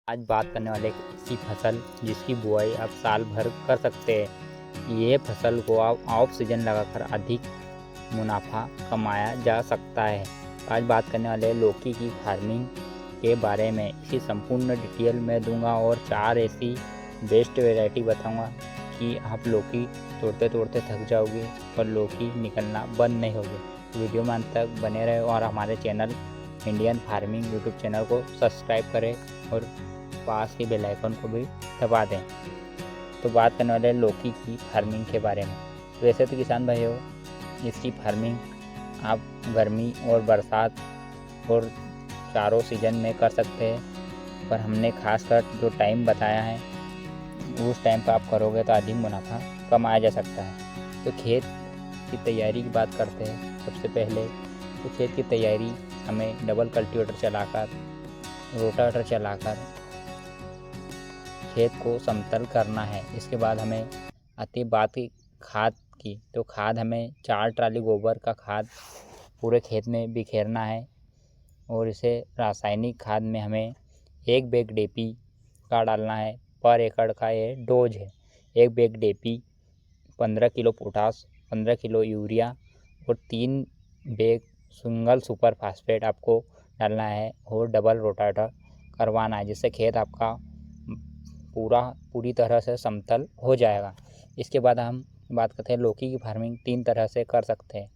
आज बात करने वाले एक ऐसी फसल जिसकी बुआई आप साल भर कर सकते हैं। ये फसल को आप ऑफ सीजन लगाकर अधिक मुनाफा कमाया जा सकता है। आज बात करने वाले लौकी की फार्मिंग के बारे में इसी संपूर्ण डिटेल में दूंगा और 4 ऐसी बेस्ट वैरायटी बताऊंगा कि आप लौकी तोड़ते तोड़ते थक जाओगे और लौकी निकलना बंद नहीं होगी। वीडियो में अंत तक बने रहे और हमारे channel Indian farming YouTube channel को सब्सक्राइब करें और पास के बेल आइकन को भी दबा दें। तो बात करने वाले लौकी की फार्मिंग के बारे में। वैसे तो किसान भाइयों, इसकी फार्मिंग आप गर्मी और बरसात और चारों सीजन में कर सकते हैं, पर हमने खासकर जो टाइम बताया है उस टाइम पर आप करोगे तो अधिक मुनाफा कमाया जा सकता है। तो खेत की तैयारी की बात करते हैं। सबसे पहले तो खेत की तैयारी हमें डबल कल्टीवेटर चलाकर, रोटावेटर चलाकर खेत को समतल करना है। इसके बाद हमें आती बात की खाद की। तो खाद हमें 4 ट्राली गोबर का खाद पूरे खेत में बिखेरना है और इसे रासायनिक खाद में हमें 1 बैग DAP का डालना है। पर एकड़ का ये डोज है। 1 bag DAP, 15 kilo potash, 15 kilo urea और 3 बैग सिंगल सुपर फास्फेट आपको डालना है और डबल रोटावेटर करवाना है, जिससे खेत आपका पूरी तरह से समतल हो जाएगा। इसके बाद हम बात करते हैं लौकी की फार्मिंग 3 तरह से कर सकते हैं।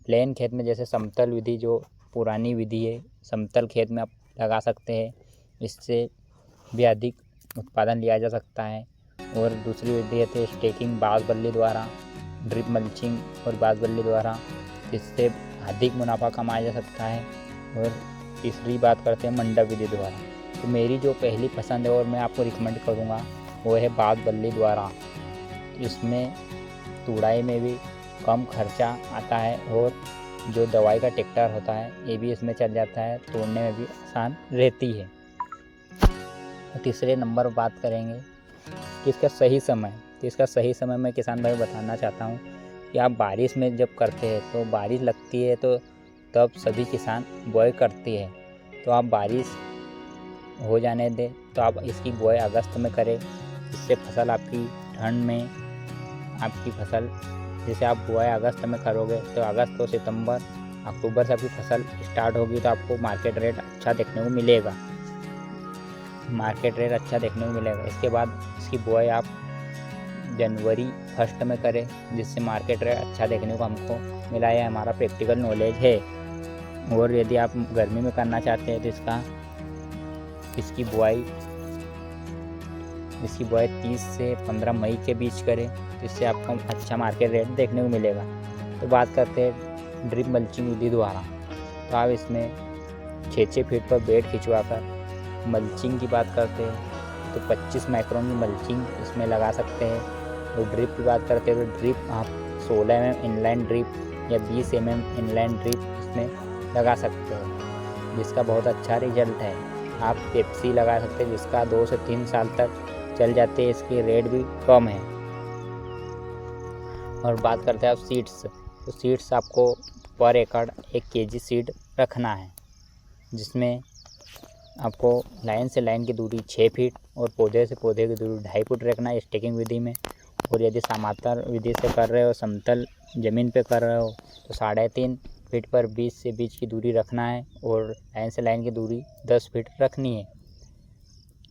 प्लेन खेत में जैसे समतल विधि जो पुरानी विधि है, समतल खेत में आप लगा सकते हैं, इससे भी अधिक उत्पादन लिया जा सकता है। और दूसरी विधि है स्टेकिंग बाँस बल्ली द्वारा, ड्रिप मल्चिंग और बाँस बल्ली द्वारा, इससे अधिक मुनाफा कमाया जा सकता है। और तीसरी बात करते हैं मंडप विधि द्वारा। तो मेरी जो पहली पसंद है और मैं आपको रिकमेंड करूँगा वो है बाँस बल्ली द्वारा। इसमें तुड़ाई में भी कम खर्चा आता है और जो दवाई का ट्रैक्टर होता है ये भी इसमें चल जाता है, तोड़ने में भी आसान रहती है। तीसरे नंबर पर बात करेंगे कि इसका सही समय। तो इसका सही समय मैं किसान भाई बताना चाहता हूँ कि आप बारिश में जब करते हैं तो बारिश लगती है तो तब सभी किसान बुआई करते हैं। तो आप बारिश हो जाने दें, तो आप इसकी बुआई अगस्त में करें। इससे फसल आपकी ठंड में आपकी फसल, जैसे आप बुआई अगस्त में करोगे तो अगस्त और सितंबर अक्टूबर से आपकी फसल स्टार्ट होगी, तो आपको मार्केट रेट अच्छा देखने को मिलेगा। इसके बाद इसकी बुआई आप जनवरी 1 में करें, जिससे मार्केट रेट अच्छा देखने को हमको मिला है, हमारा प्रैक्टिकल नॉलेज है। और यदि आप गर्मी में करना चाहते हैं तो इसकी बुआई 30 से 15 मई के बीच करें, तो इससे आपको अच्छा मार्केट रेट देखने को मिलेगा। तो बात करते हैं ड्रिप मल्चिंग विधि द्वारा। तो आप इसमें 6-6 फीट पर बेड खिंचवाकर मल्चिंग की बात करते हैं तो 25 माइक्रोन की मल्चिंग इसमें लगा सकते हैं। और ड्रिप की बात करते हैं तो ड्रिप आप 16 mm इनलाइन ड्रिप या 20 mm इनलाइन ड्रिप इसमें लगा सकते हैं, जिसका बहुत अच्छा रिजल्ट है। आप पेप्सी लगा सकते हैं, जिसका 2 से 3 साल तक चल जाते हैं, इसकी रेट भी कम है। और बात करते हैं आप सीड्स। तो सीड्स आपको पर एकड़ 1 kg सीड रखना है, जिसमें आपको लाइन से लाइन की दूरी 6 फीट और पौधे से पौधे की दूरी 2.5 फीट रखना है स्टेकिंग विधि में। और यदि समांतर विधि से कर रहे हो, समतल ज़मीन पे कर रहे हो, तो 3.5 फीट पर बीज से बीज की दूरी रखना है और लाइन से लाइन की दूरी 10 फीट रखनी है।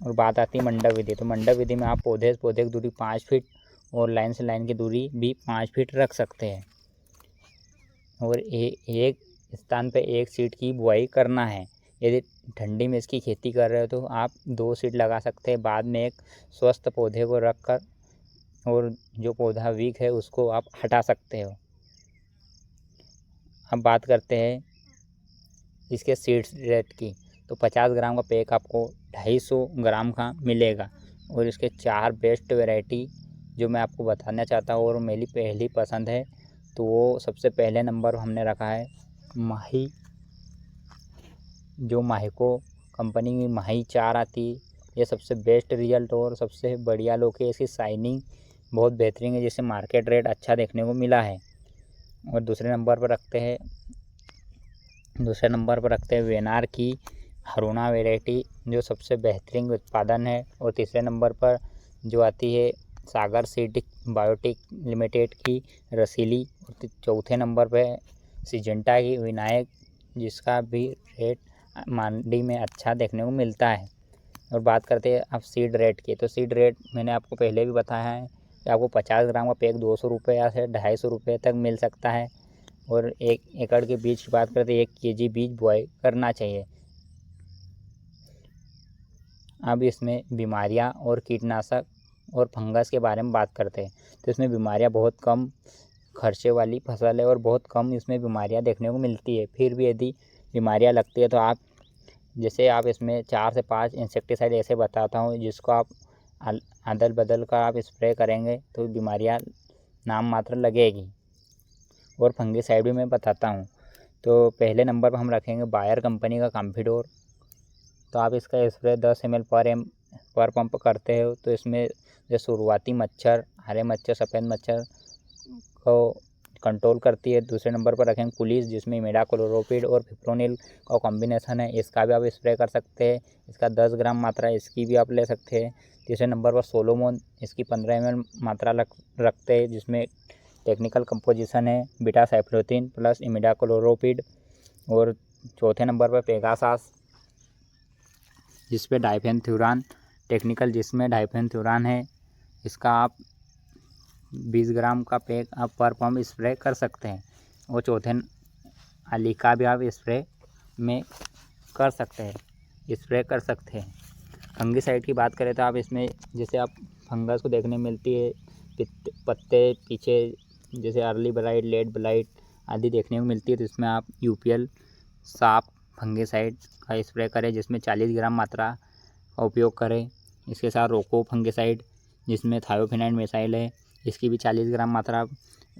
और बात आती है मंडप विधि। तो मंडप विधि में आप पौधे से पौधे की दूरी 5 फीट और लाइन से लाइन की दूरी भी 5 फीट रख सकते हैं। और एक स्थान पे 1 सीड की बुआई करना है। यदि ठंडी में इसकी खेती कर रहे हो तो आप 2 सीड लगा सकते हैं। बाद में एक स्वस्थ पौधे को रखकर और जो पौधा वीक है उसको आप हटा सकते हो। अब बात करते हैं इसके सीड्स रेट की। तो 50 ग्राम का पैक आपको 250 ग्राम का मिलेगा। और इसके 4 बेस्ट वैरायटी जो मैं आपको बताना चाहता हूँ और मेरी पहली पसंद है, तो वो सबसे पहले नंबर हमने रखा है माही। जो माहिको कंपनी की माही 4 आती है, ये सबसे बेस्ट रिजल्ट और सबसे बढ़िया लौकी है। इसकी शाइनिंग बहुत बेहतरीन है, जिससे मार्केट रेट अच्छा देखने को मिला है। और दूसरे नंबर पर रखते हैं वेनार की हरुणा वैरायटी जो सबसे बेहतरीन उत्पादन है। और तीसरे नंबर पर जो आती है सागर सीड बायोटेक लिमिटेड की रसीली। और चौथे नंबर पे सिजेंटा की विनायक, जिसका भी रेट मंडी में अच्छा देखने को मिलता है। और बात करते हैं अब सीड रेट की, तो सीड रेट मैंने आपको पहले भी बताया है कि आपको 50 ग्राम का पैक 200 रुपये से 250 रुपये तक मिल सकता है। और 1 एकड़ के बीज की बात करते हैं 1 केजी बीज बुआई करना चाहिए। अब इसमें बीमारियां और कीटनाशक और फंगस के बारे में बात करते हैं, तो इसमें बीमारियां बहुत कम खर्चे वाली फसल है और बहुत कम इसमें बीमारियां देखने को मिलती है। फिर भी यदि बीमारियां लगती है तो आप इसमें 4 से 5 इंसेक्टिसाइड ऐसे बताता हूँ, जिसको आप अदल बदल कर आप स्प्रे करेंगे तो बीमारियां नाम मात्र लगेगी। और फंगिसाइड भी मैं बताता हूँ। तो पहले नंबर पर हम रखेंगे बायर कंपनी का कॉम्फिडोर। तो आप इसका स्प्रे 10 ml पर पंप करते हो तो इसमें जो शुरुआती मच्छर, हरे मच्छर, सफ़ेद मच्छर को कंट्रोल करती है। दूसरे नंबर पर रखेंगे पुलिस, जिसमें इमिडाक्लोप्रिड और फिप्रोनिल का कॉम्बिनेशन है, इसका भी आप स्प्रे कर सकते हैं। इसका 10 ग्राम मात्रा इसकी भी आप ले सकते हैं। तीसरे नंबर पर सोलोमोन, इसकी 15 ml मात्रा रखते हैं, जिसमें टेक्निकल कंपोजिशन है बीटा साइक्लोथ्रीन प्लस इमिडाक्लोप्रिड। और चौथे नंबर पर पेगासास, जिसपे डाइफेनथ्यूरान टेक्निकल, जिसमें डाइफेनथ्यूरान है, इसका आप 20 ग्राम का पैक आप पर पंप स्प्रे कर सकते हैं। और चौथे अलीका भी आप स्प्रे कर सकते हैं। फंगिसाइड की बात करें तो आप इसमें जैसे आप फंगस को देखने मिलती है पत्ते पीछे, जैसे अर्ली ब्लाइट, लेट ब्लाइट आदि देखने को मिलती है, तो इसमें आप यूपीएल साफ फंगिसाइड का स्प्रे करें, जिसमें 40 ग्राम मात्रा का उपयोग करें। इसके साथ रोको फंगिसाइड, जिसमें थायोफिनाइड मिसाइल है, इसकी भी 40 ग्राम मात्रा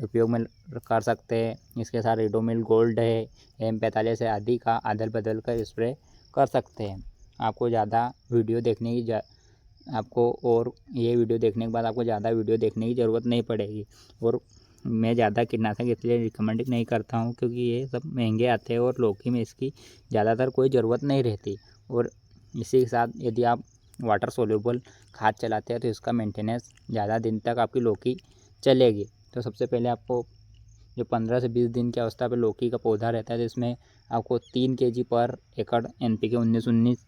उपयोग में कर सकते हैं। इसके साथ रिडोमिल गोल्ड है, M45 है आदि का अदल बदल कर स्प्रे कर सकते हैं। आपको ज़्यादा वीडियो देखने की और ये वीडियो देखने के बाद आपको ज़्यादा वीडियो देखने की ज़रूरत नहीं पड़ेगी। और मैं ज़्यादा कीटनाशक इसलिए रिकमेंड नहीं करता हूँ क्योंकि ये सब महंगे आते हैं और लौकी में इसकी ज़्यादातर कोई ज़रूरत नहीं रहती। और इसी के साथ यदि आप वाटर सोल्यूबल खाद चलाते हैं तो इसका मेंटेनेंस ज़्यादा दिन तक आपकी लौकी चलेगी। तो सबसे पहले आपको जो 15 से 20 दिन की अवस्था पे लौकी का पौधा रहता है, तो इसमें आपको 3 kg पर एकड़ NPK 19-19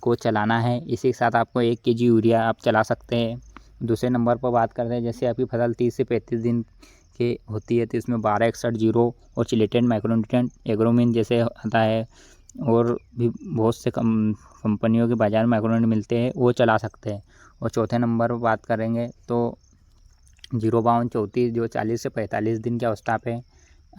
को चलाना है। इसी के साथ आपको 1 kg यूरिया आप चला सकते हैं। दूसरे नंबर पर बात करते हैं, जैसे आपकी फसल 30 से 35 दिन की होती है तो इसमें 1261 और चिलेटेड माइक्रोन्यूट्रिएंट एग्रोमिन जैसे आता है, और भी बहुत से कंपनियों के बाज़ार में माइक्रोन्यूट्रिएंट मिलते हैं, वो चला सकते हैं। और चौथे नंबर पर बात करेंगे तो 05234 जो 40 से 45 दिन की अवस्था पे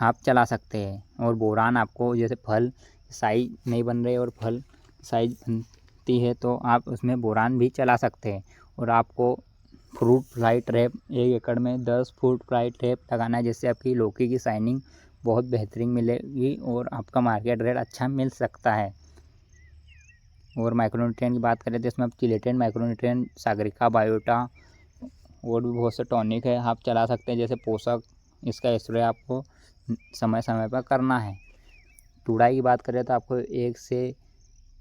आप चला सकते हैं। और बोरान आपको जैसे फल साइज नहीं बन रहे और फल साइज बनती है तो आप उसमें बोरान भी चला सकते हैं। और आपको फ्रूट फ्लाई ट्रैप 1 एकड़ में 10 फ्रूट फ्लाई ट्रैप लगाना है, जिससे आपकी लौकी की शाइनिंग बहुत बेहतरीन मिलेगी और आपका मार्केट रेट अच्छा मिल सकता है। और माइक्रोन्यूट्रिएंट की बात करें तो इसमें आप चिलेटेड माइक्रोन्यूट्रिएंट, सागरिका, बायोटा और भी बहुत से टॉनिक है आप चला सकते हैं, जैसे पोषक। इसका स्प्रे आपको समय समय पर करना है। तुड़ाई की बात करें तो आपको 1 से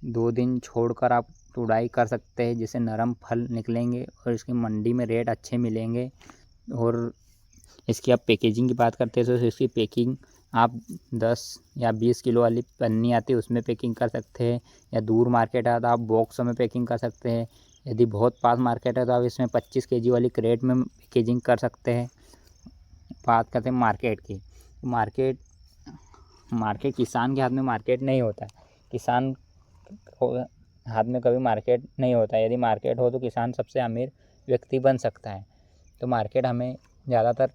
2 दिन छोड़कर आप तुड़ाई कर सकते हैं, जिससे नरम फल निकलेंगे और इसकी मंडी में रेट अच्छे मिलेंगे। और इसकी आप पैकेजिंग की बात करते हैं तो इसकी पैकिंग आप 10 या 20 किलो वाली पन्नी आती है उसमें पैकिंग कर सकते हैं, या दूर मार्केट है तो आप बॉक्स में पैकिंग कर सकते हैं। यदि बहुत पास मार्केट है तो आप इसमें 25 kg वाली क्रेट में पैकेजिंग कर सकते हैं। बात करते हैं मार्केट की। मार्केट किसान के हाथ में मार्केट नहीं होता है। किसान को हाथ में कभी मार्केट नहीं होता है। यदि मार्केट हो तो किसान सबसे अमीर व्यक्ति बन सकता है। तो मार्केट हमें ज़्यादातर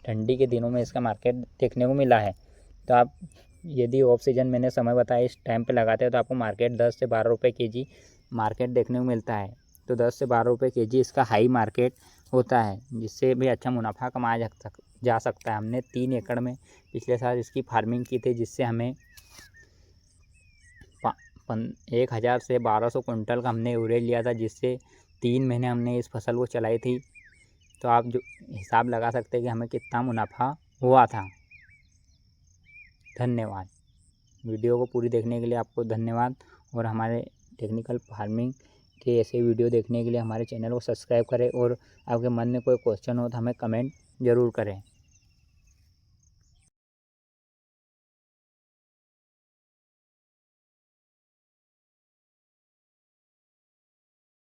ठंडी के दिनों में इसका मार्केट देखने को मिला है। तो आप यदि ऑफ सीजन मैंने समय बताया इस टाइम पे लगाते हैं तो आपको मार्केट 10 से 12 रुपये केजी मार्केट देखने को मिलता है। तो 10 से 12 रुपये केजी इसका हाई मार्केट होता है, जिससे भी अच्छा मुनाफा कमाया जा सकता है। हमने 3 एकड़ में पिछले साल इसकी फार्मिंग की थी, जिससे हमें 1000 से 1200 कुंटल का हमने यूरिया लिया था, जिससे 3 महीने हमने इस फसल को चलाई थी। तो आप जो हिसाब लगा सकते हैं कि हमें कितना मुनाफा हुआ था। धन्यवाद। वीडियो को पूरी देखने के लिए आपको धन्यवाद। और हमारे टेक्निकल फार्मिंग के ऐसे वीडियो देखने के लिए हमारे चैनल को सब्सक्राइब करें। और आपके मन में कोई क्वेश्चन हो तो हमें कमेंट ज़रूर करें।